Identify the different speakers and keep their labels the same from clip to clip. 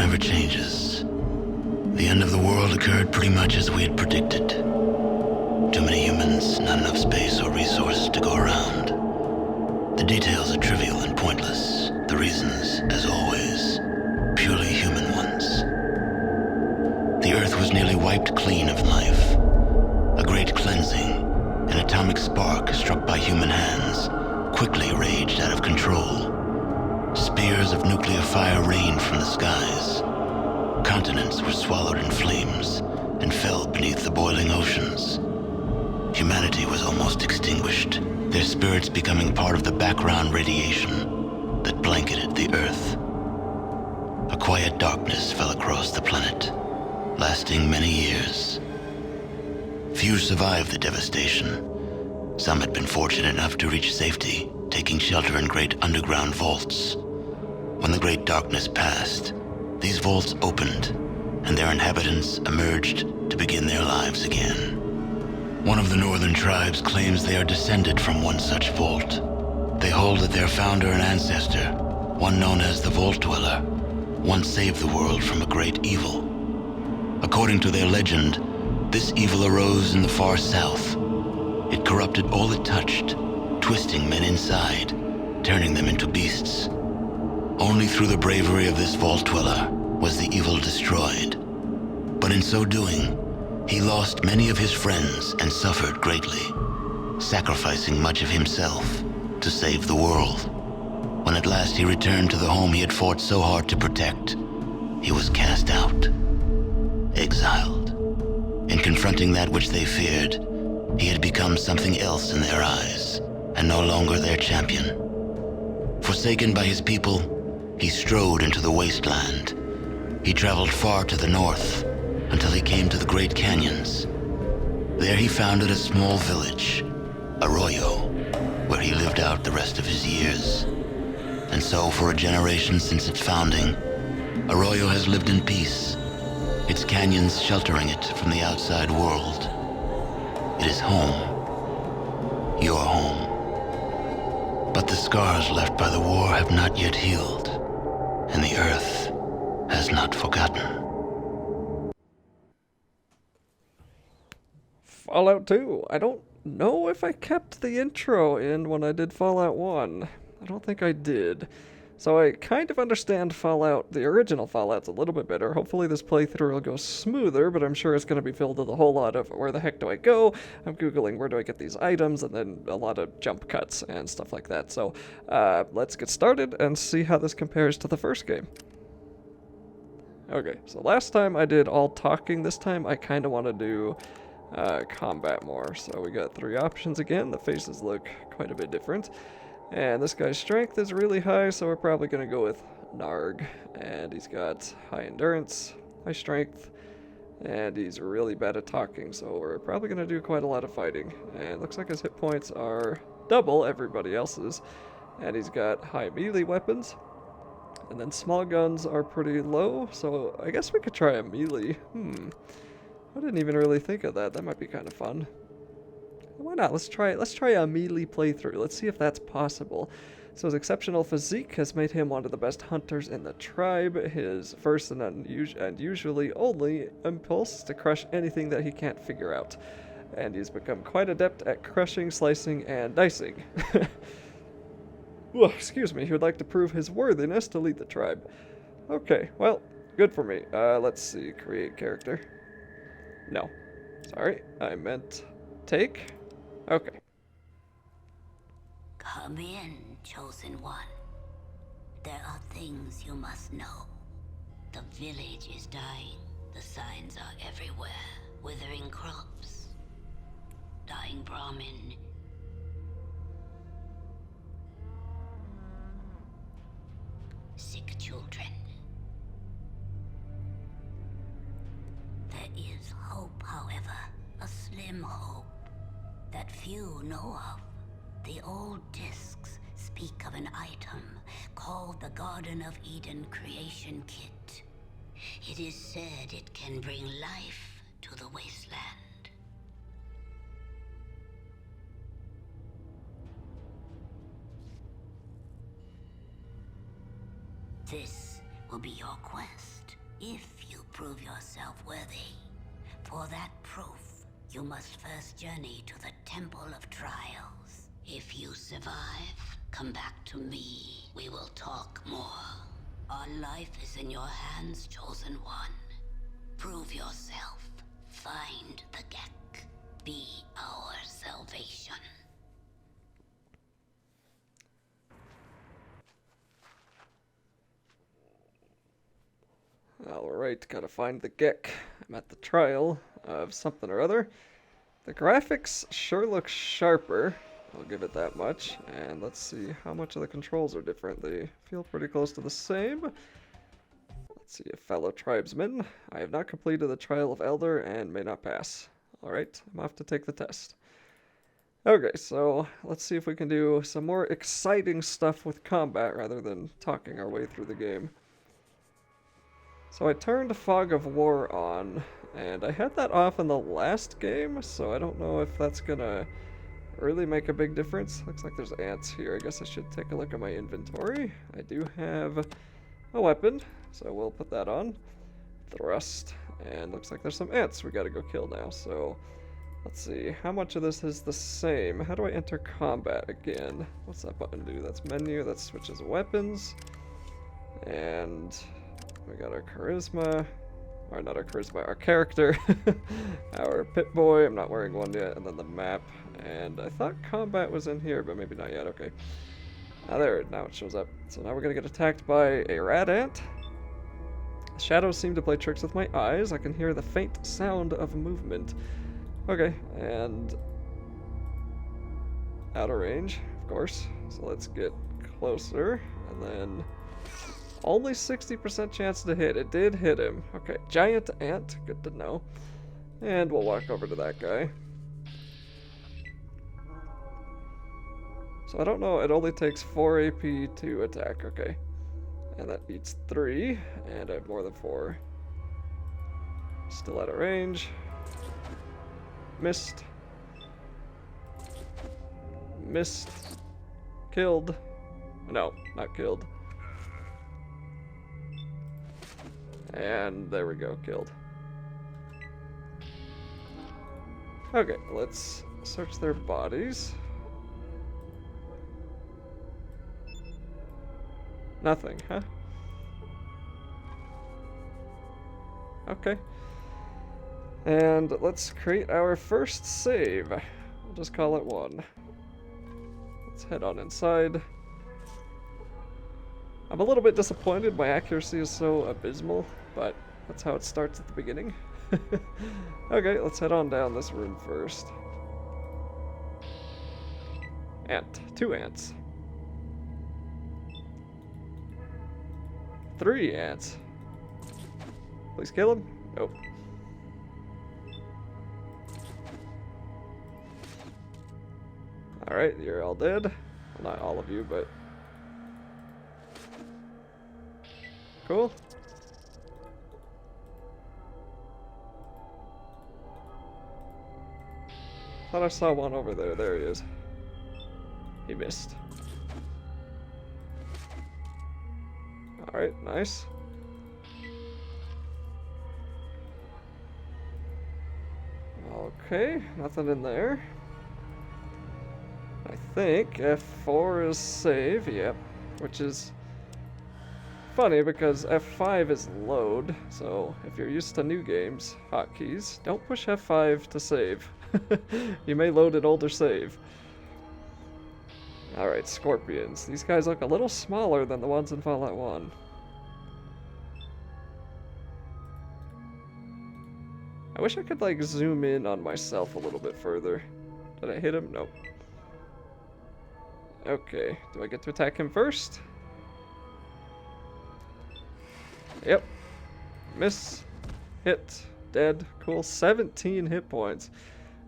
Speaker 1: never changes. The end of the world occurred pretty much as we had predicted. Too many humans, not enough space or resources to go around. The details are trivial and pointless. The reasons, as always, purely human ones. The Earth was nearly wiped clean of life. A great cleansing, an atomic spark struck by human hands, quickly raged out of control. Spears of nuclear fire rained from the skies. Continents were swallowed in flames and fell beneath the boiling oceans. Humanity was almost extinguished, their spirits becoming part of the background radiation that blanketed the Earth. A quiet darkness fell across the planet, lasting many years. Few survived the devastation. Some had been fortunate enough to reach safety, taking shelter in great underground vaults. When the great darkness passed, these vaults opened, and their inhabitants emerged to begin their lives again. One of the northern tribes claims they are descended from one such vault. They hold that their founder and ancestor, one known as the Vault Dweller, once saved the world from a great evil. According to their legend, this evil arose in the far south. It corrupted all it touched, twisting men inside, turning them into beasts. Only through the bravery of this Vault Dweller was the evil destroyed. But in so doing, he lost many of his friends and suffered greatly, sacrificing much of himself to save the world. When at last he returned to the home he had fought so hard to protect, he was cast out, exiled. In confronting that which they feared, he had become something else in their eyes, and no longer their champion. Forsaken by his people, he strode into the wasteland. He traveled far to the north, until he came to the Great Canyons. There he founded a small village, Arroyo, where he lived out the rest of his years. And so for a generation since its founding, Arroyo has lived in peace, its canyons sheltering it from the outside world. It is home, your home. But the scars left by the war have not yet healed, and the Earth has not forgotten.
Speaker 2: Fallout 2. I don't know if I kept the intro in when I did Fallout 1. I don't think I did. So I kind of understand Fallout, the original Fallout's a little bit better. Hopefully this playthrough will go smoother, but I'm sure it's going to be filled with a whole lot of where the heck do I go? I'm Googling where do I get these items, and then a lot of jump cuts and stuff like that. So let's get started and see how this compares to the first game. Okay, so last time I did all talking. This time I kind of want to do combat more. So we got 3 options again. The faces look quite a bit different. And this guy's strength is really high, so we're probably going to go with Narg. And he's got high endurance, high strength, and he's really bad at talking, so we're probably going to do quite a lot of fighting. And it looks like his hit points are double everybody else's. And he's got high melee weapons. And then small guns are pretty low, so I guess we could try a melee. I didn't even really think of that. That might be kind of fun. Why not? Let's try a melee playthrough. Let's see if that's possible. So his exceptional physique has made him one of the best hunters in the tribe. His first and usually only impulse is to crush anything that he can't figure out. And he's become quite adept at crushing, slicing, and dicing. Well, excuse me. He would like to prove his worthiness to lead the tribe. Okay, well, good for me. Let's see. Create character. No. Sorry, I meant take. Okay.
Speaker 3: Come in, chosen one. There are things you must know. The village is dying. The signs are everywhere. Withering crops. Dying Brahmin. Sick children. There is hope, however. A slim hope that few know of. The old discs speak of an item called the Garden of Eden Creation Kit. It is said it can bring life to the wasteland. This will be your quest. If you prove yourself worthy. For that proof, you must first journey to the Temple of Trials. If you survive, come back to me. We will talk more. Our life is in your hands, Chosen One. Prove yourself. Find the Gek. Be our salvation.
Speaker 2: Alright, gotta find the Gek. I'm at the trial of something or other. The graphics sure look sharper, I'll give it that much. And let's see how much of the controls are different. They feel pretty close to the same. Let's see, a fellow tribesman. I have not completed the trial of Elder and may not pass. Alright, I'm off to take the test. Okay, so let's see if we can do some more exciting stuff with combat rather than talking our way through the game. So I turned Fog of War on, and I had that off in the last game, so I don't know if that's gonna really make a big difference. Looks like there's ants here. I guess I should take a look at my inventory. I do have a weapon, so we'll put that on. Thrust, and looks like there's some ants we gotta go kill now, so let's see. How much of this is the same? How do I enter combat again? What's that button do? That's menu, that switches weapons, and we got our charisma, or not our charisma, our character, our Pip-Boy, I'm not wearing one yet, and then the map, and I thought combat was in here, but maybe not yet, okay. Now it shows up. So now we're gonna get attacked by a rat ant. Shadows seem to play tricks with my eyes, I can hear the faint sound of movement. Okay, and out of range, of course, so let's get closer, and then only 60% chance to hit. It did hit him. Okay, giant ant. Good to know. And we'll walk over to that guy. So I don't know. It only takes 4 AP to attack. Okay. And that eats 3. And I have more than 4. Still out of range. Missed. Missed. Killed. No, not killed. And there we go, killed. Okay, let's search their bodies. Nothing, huh? Okay. And let's create our first save. We'll just call it 1. Let's head on inside. I'm a little bit disappointed. My accuracy is so abysmal, but that's how it starts at the beginning. Okay, let's head on down this room first. Ant. 2 ants. 3 ants. Please kill him? Nope. Alright, you're all dead. Well, not all of you, but cool. Thought I saw one over there. There he is. He missed. Alright, nice. Okay, nothing in there. I think F4 is save, yep. Which is funny because F5 is load, so if you're used to new games hotkeys, don't push F5 to save. You may load an older save. Alright, scorpions. These guys look a little smaller than the ones in Fallout 1. I wish I could like zoom in on myself a little bit further. Did I hit him? Nope. Okay, do I get to attack him first? Yep. Miss. Hit. Dead. Cool. 17 hit points.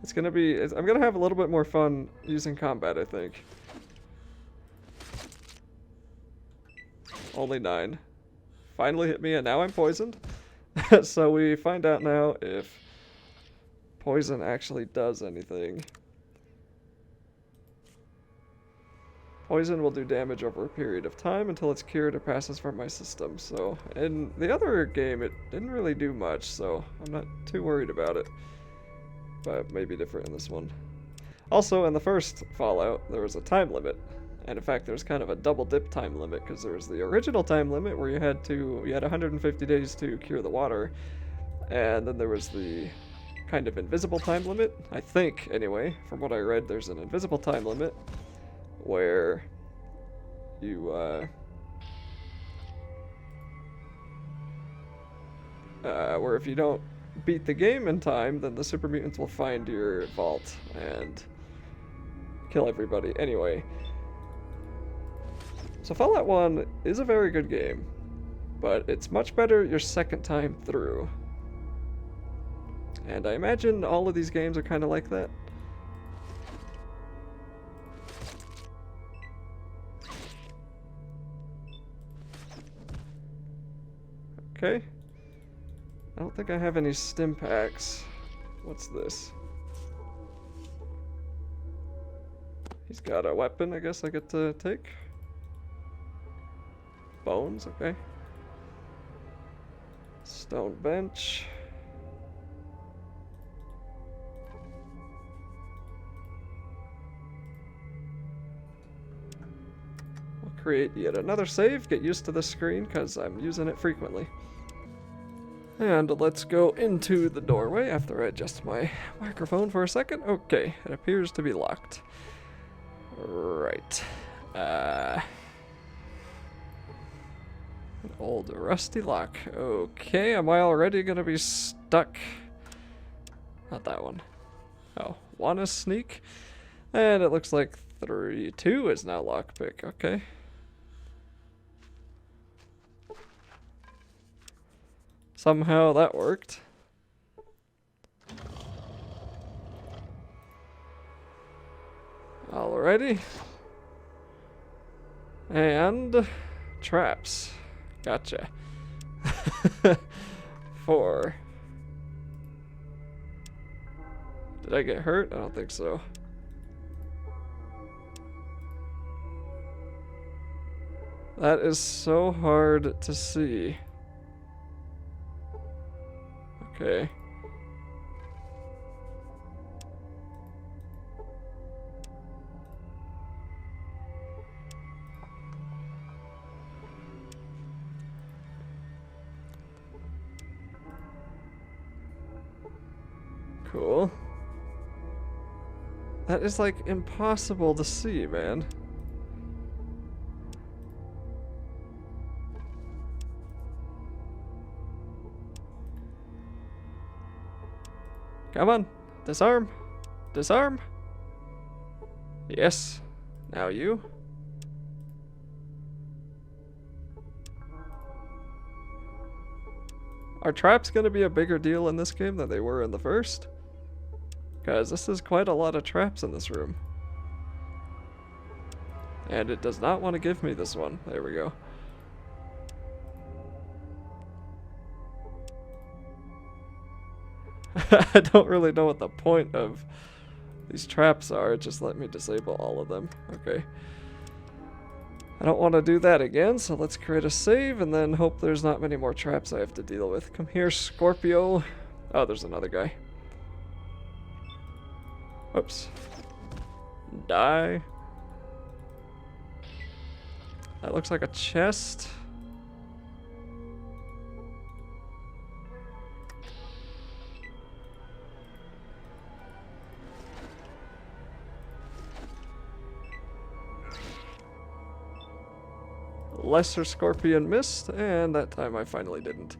Speaker 2: It's gonna be... I'm gonna have a little bit more fun using combat, I think. Only 9. Finally hit me, and now I'm poisoned. So we find out now if poison actually does anything. Poison will do damage over a period of time until it's cured or passes from my system. So, in the other game, it didn't really do much, so I'm not too worried about it. But maybe different in this one. Also, in the first Fallout, there was a time limit. And in fact, there's kind of a double dip time limit, because there was the original time limit where you had 150 days to cure the water. And then there was the kind of invisible time limit. I think, anyway, from what I read, there's an invisible time limit where you where if you don't beat the game in time, then the super mutants will find your vault and kill everybody. Anyway, so Fallout 1 is a very good game, but it's much better your second time through. And I imagine all of these games are kind of like that. Okay. I don't think I have any stim packs. What's this? He's got a weapon I guess I get to take. Bones, okay. Stone bench. We'll create yet another save. Get used to this screen because I'm using it frequently. And let's go into the doorway after I adjust my microphone for a second. Okay, it appears to be locked. Right. An old rusty lock. Okay, am I already gonna be stuck? Not that one. Oh, wanna sneak? And it looks like 2 is now lockpick. Okay. Somehow that worked. Alrighty. And traps. Gotcha. 4. Did I get hurt? I don't think so. That is so hard to see. Okay. Cool. That is like impossible to see, man. Come on. Disarm. Disarm. Yes. Now you. Are traps going to be a bigger deal in this game than they were in the first? Because this is quite a lot of traps in this room. And it does not want to give me this one. There we go. I don't really know what the point of these traps are. Just let me disable all of them. Okay. I don't want to do that again, so let's create a save and then hope there's not many more traps I have to deal with. Come here, Scorpio. Oh, there's another guy. Oops. Die. That looks like a chest. Lesser scorpion missed, and that time I finally didn't.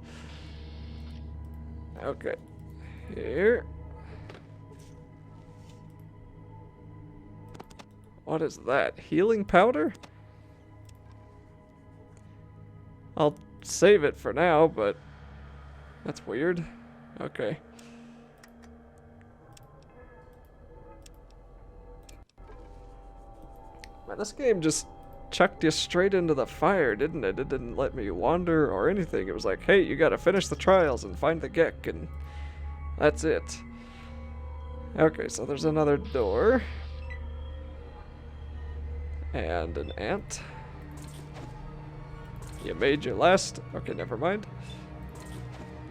Speaker 2: Okay. Here. What is that? Healing powder? I'll save it for now, but that's weird. Okay. Man, this game just chucked you straight into the fire, didn't it? It didn't let me wander or anything. It was like, hey, you gotta finish the trials and find the Gek, and that's it. Okay, so there's another door. And an ant. You made your last. Okay, never mind.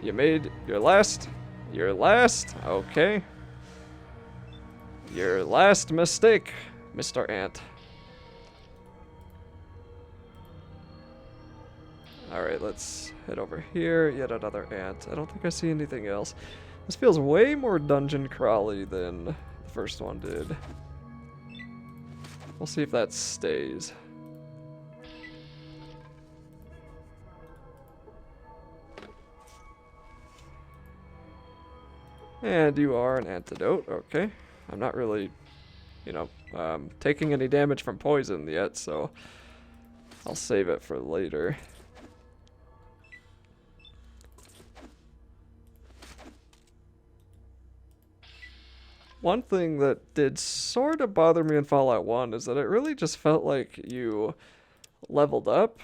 Speaker 2: You made your last. Your last. Okay. Your last mistake, Mr. Ant. Alright, let's head over here. Yet another ant. I don't think I see anything else. This feels way more dungeon crawly than the first one did. We'll see if that stays. And you are an antidote. Okay. I'm not really, you know, taking any damage from poison yet, so I'll save it for later. One thing that did sort of bother me in Fallout 1 is that it really just felt like you leveled up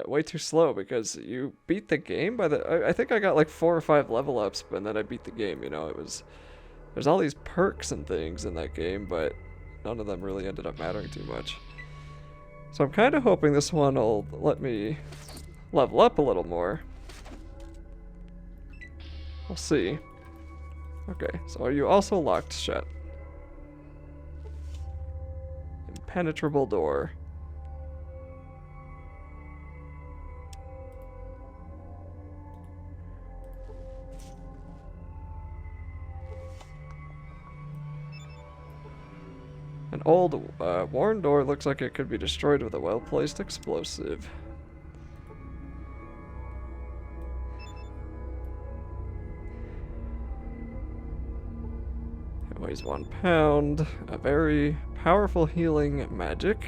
Speaker 2: way too slow, because you beat the game by the... I think I got like 4 or 5 level ups, and then I beat the game, you know. It was... There's all these perks and things in that game, but none of them really ended up mattering too much. So I'm kind of hoping this one will let me level up a little more. We'll see. Okay, so are you also locked shut? Impenetrable door. An old, worn door looks like it could be destroyed with a well-placed explosive. It weighs 1 pound. A very powerful healing magic,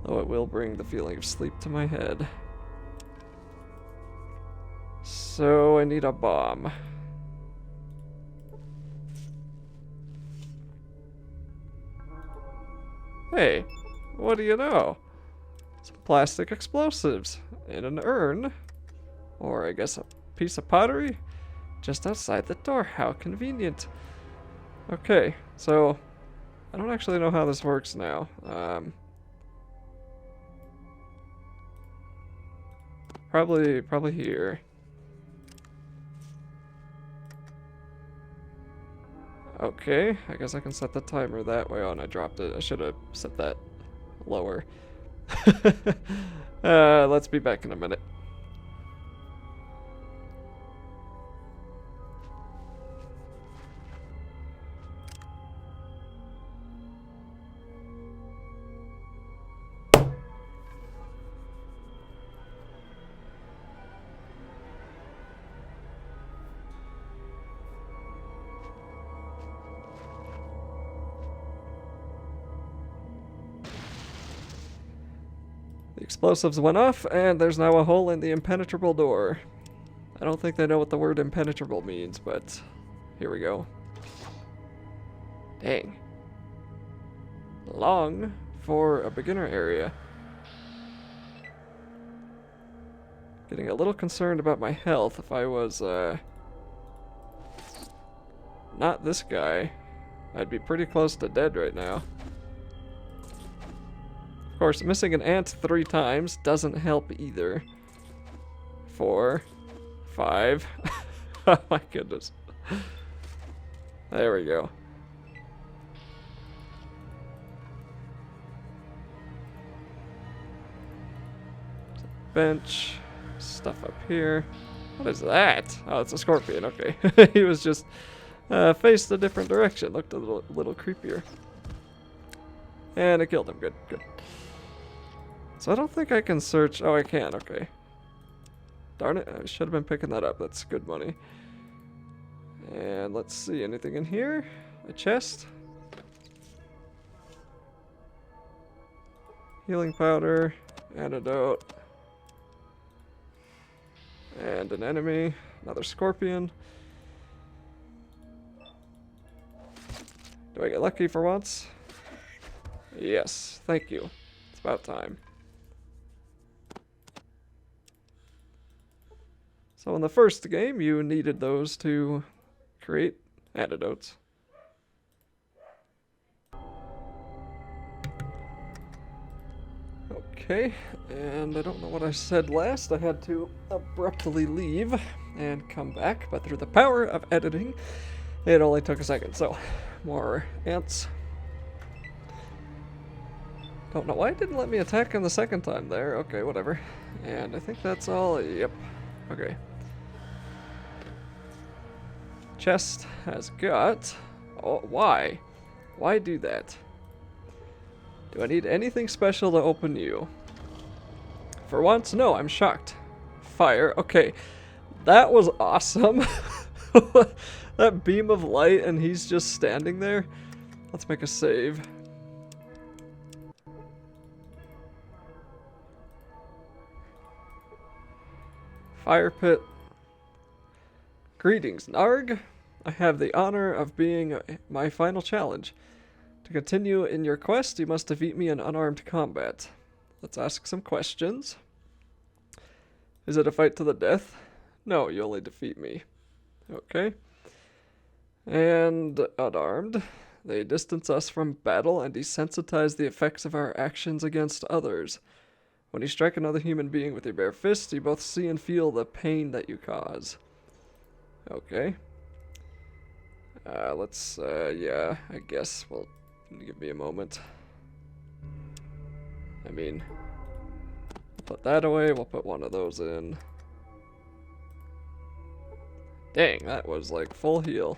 Speaker 2: though it will bring the feeling of sleep to my head. So I need a bomb. Hey, what do you know? Some plastic explosives in an urn, or I guess a piece of pottery, just outside the door. How convenient. Okay, so I don't actually know how this works now. Probably here. Okay, I guess I can set the timer that way. Oh, and I dropped it. I should have set that lower. Let's be back in a minute. The explosives went off, and there's now a hole in the impenetrable door. I don't think they know what the word impenetrable means, but here we go. Dang. Long for a beginner area. Getting a little concerned about my health. If I was, not this guy, I'd be pretty close to dead right now. Of course, missing an ant 3 times doesn't help either. 4, 5. Oh my goodness. There we go. Bench. Stuff up here. What is that? Oh, it's a scorpion. Okay. He was just faced a different direction. Looked a little creepier. And it killed him. Good, good. So I don't think I can search. Oh, I can. Okay. Darn it. I should have been picking that up. That's good money. And let's see. Anything in here? A chest? Healing powder. Antidote. And an enemy. Another scorpion. Do I get lucky for once? Yes. Thank you. It's about time. So in the first game, you needed those to create antidotes. Okay, and I don't know what I said last. I had to abruptly leave and come back, but through the power of editing, it only took a second. So, more ants. Don't know why it didn't let me attack him the second time there. Okay, whatever. And I think that's all. Yep. Okay. Chest has got... Oh, why? Why do that? Do I need anything special to open you? For once, no, I'm shocked. Fire. Okay. That was awesome. That beam of light and he's just standing there. Let's make a save. Fire pit. Greetings, Narg. I have the honor of being my final challenge. To continue in your quest, you must defeat me in unarmed combat. Let's ask some questions. Is it a fight to the death? No, you only defeat me. Okay. And unarmed. They distance us from battle and desensitize the effects of our actions against others. When you strike another human being with your bare fist, you both see and feel the pain that you cause. Okay. Yeah, I guess. Well, give me a moment. I mean, put that away. We'll put one of those in. Dang, that was like full heal.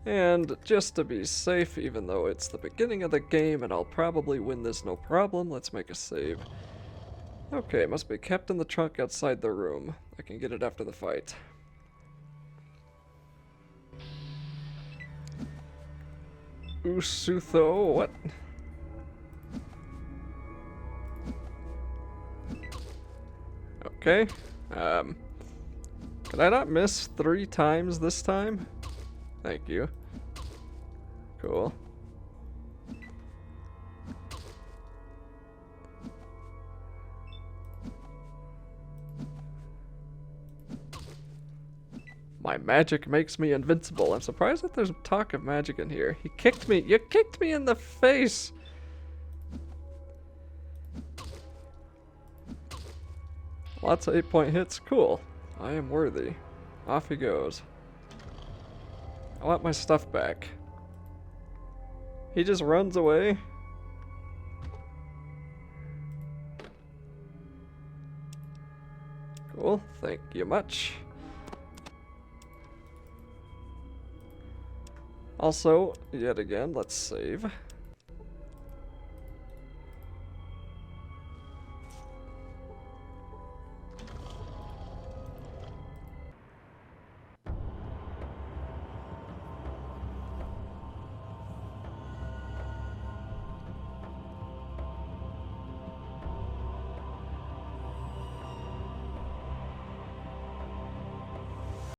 Speaker 2: And just to be safe, even though it's the beginning of the game and I'll probably win this no problem, let's make a save. Okay, must be kept in the trunk outside the room. I can get it after the fight. Usutho, what? Okay. Could I not miss 3 times this time? Thank you. Cool. My magic makes me invincible. I'm surprised that there's talk of magic in here. He kicked me. You kicked me in the face. Lots of 8-point hits. Cool. I am worthy. Off he goes. I want my stuff back. He just runs away. Cool. Thank you much. Also, yet again, let's save.